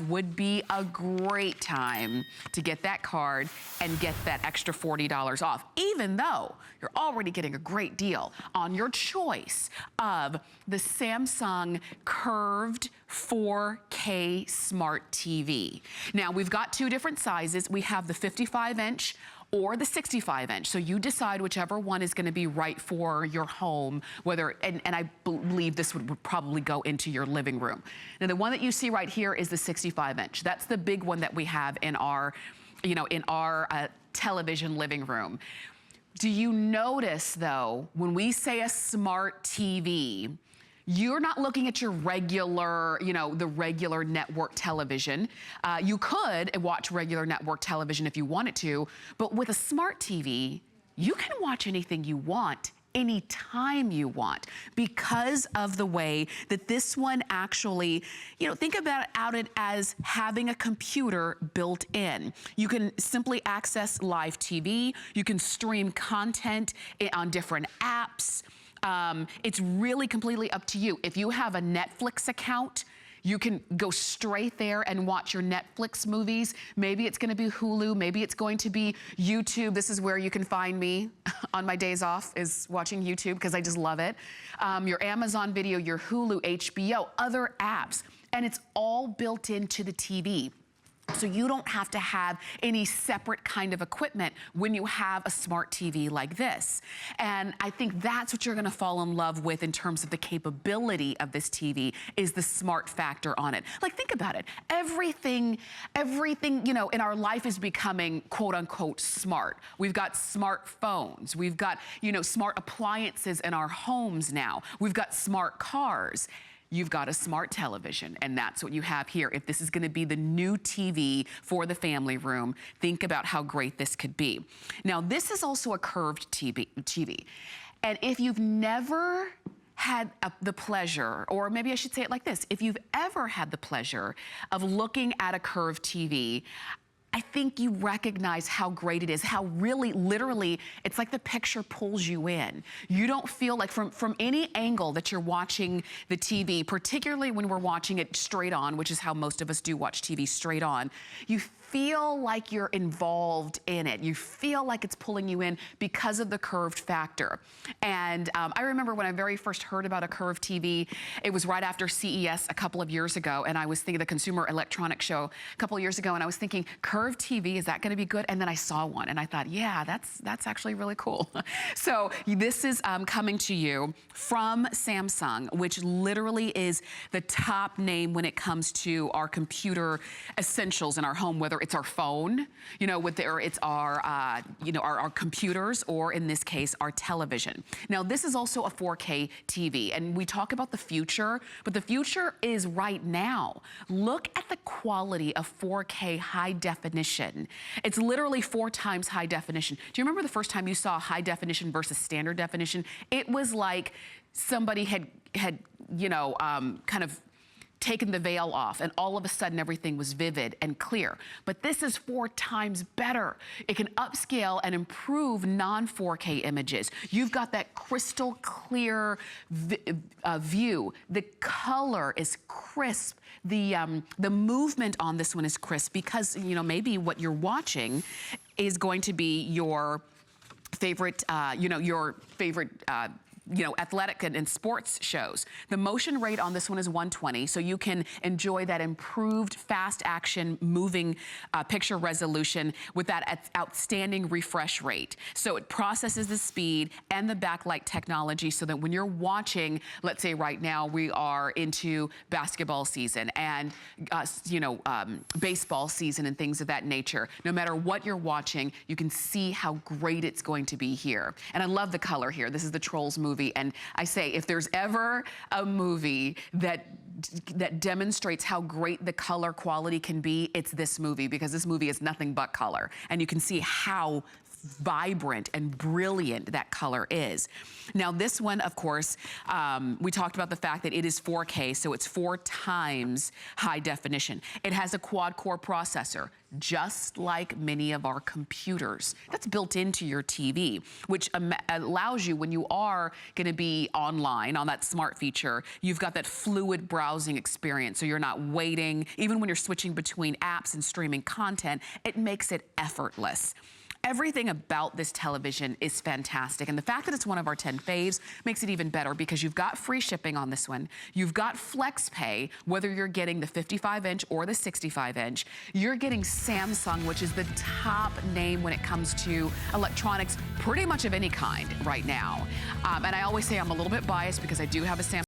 would be a great time to get that card and get that extra $40 off, even though you're already getting a great deal on your choice of the Samsung curved 4K smart TV. Now, we've got two different sizes. We have the 55-inch or the 65-inch. So you decide whichever one is gonna be right for your home, whether, and I believe this would probably go into your living room. Now the one that you see right here is the 65-inch. That's the big one that we have in our, television living room. Do you notice though, when we say a smart TV, you're not looking at your regular, the regular network television. You could watch regular network television if you wanted to, but with a smart TV, you can watch anything you want, anytime you want, because of the way that this one actually, think about it as having a computer built in. You can simply access live TV, you can stream content on different apps. It's really completely up to you. If you have a Netflix account, you can go straight there and watch your Netflix movies. Maybe it's gonna be Hulu, maybe it's going to be YouTube. This is where you can find me on my days off, is watching YouTube, because I just love it. Your Amazon Video, your Hulu, HBO, other apps, and it's all built into the TV. So you don't have to have any separate kind of equipment when you have a smart TV like this. And I think that's what you're gonna fall in love with in terms of the capability of this TV, is the smart factor on it. Like, think about it. Everything, in our life is becoming quote unquote smart. We've got smartphones. We've got, smart appliances in our homes now. We've got smart cars. You've got a smart television, and that's what you have here. If this is gonna be the new TV for the family room, think about how great this could be. Now, this is also a curved TV. And if you've never had the pleasure, or maybe I should say it like this, if you've ever had the pleasure of looking at a curved TV, I think you recognize how great it is, how really, literally, it's like the picture pulls you in. You don't feel like from any angle that you're watching the TV, particularly when we're watching it straight on, which is how most of us do watch TV straight on, you feel like you're involved in it. You feel like it's pulling you in because of the curved factor. And I remember when I very first heard about a curved TV, it was right after CES a couple of years ago, and I was thinking, the Consumer Electronics Show a couple of years ago, and I was thinking, curved TV, is that gonna be good? And then I saw one, and I thought, yeah, that's actually really cool. So this is coming to you from Samsung, which literally is the top name when it comes to our computer essentials in our home, whether it's our phone, or it's our, our computers, or in this case, our television. Now, this is also a 4K TV, and we talk about the future, but the future is right now. Look at the quality of 4K high definition. It's literally 4 times high definition. Do you remember the first time you saw high definition versus standard definition? It was like somebody had kind of taken the veil off, and all of a sudden everything was vivid and clear. But this is 4 times better. It can upscale and improve non-4K images. You've got that crystal clear view. The color is crisp. The movement on this one is crisp, because maybe what you're watching is going to be your favorite, athletic and sports shows. The motion rate on this one is 120, so you can enjoy that improved fast action moving picture resolution with that outstanding refresh rate. So it processes the speed and the backlight technology, so that when you're watching, let's say right now we are into basketball season and baseball season and things of that nature, no matter what you're watching, you can see how great it's going to be here. And I love the color here. This is the Trolls movie. And I say, if there's ever a movie that demonstrates how great the color quality can be, it's this movie, because this movie is nothing but color. And you can see how vibrant and brilliant that color is. Now this one, of course, we talked about the fact that it is 4K, so it's 4 times high definition. It has a quad-core processor, just like many of our computers. That's built into your TV, which allows you, when you are gonna be online on that smart feature, you've got that fluid browsing experience, so you're not waiting. Even when you're switching between apps and streaming content, it makes it effortless. Everything about this television is fantastic, and the fact that it's one of our 10 faves makes it even better because you've got free shipping on this one. You've got flex pay, whether you're getting the 55-inch or the 65-inch. You're getting Samsung, which is the top name when it comes to electronics, pretty much of any kind right now. And I always say I'm a little bit biased because I do have a Samsung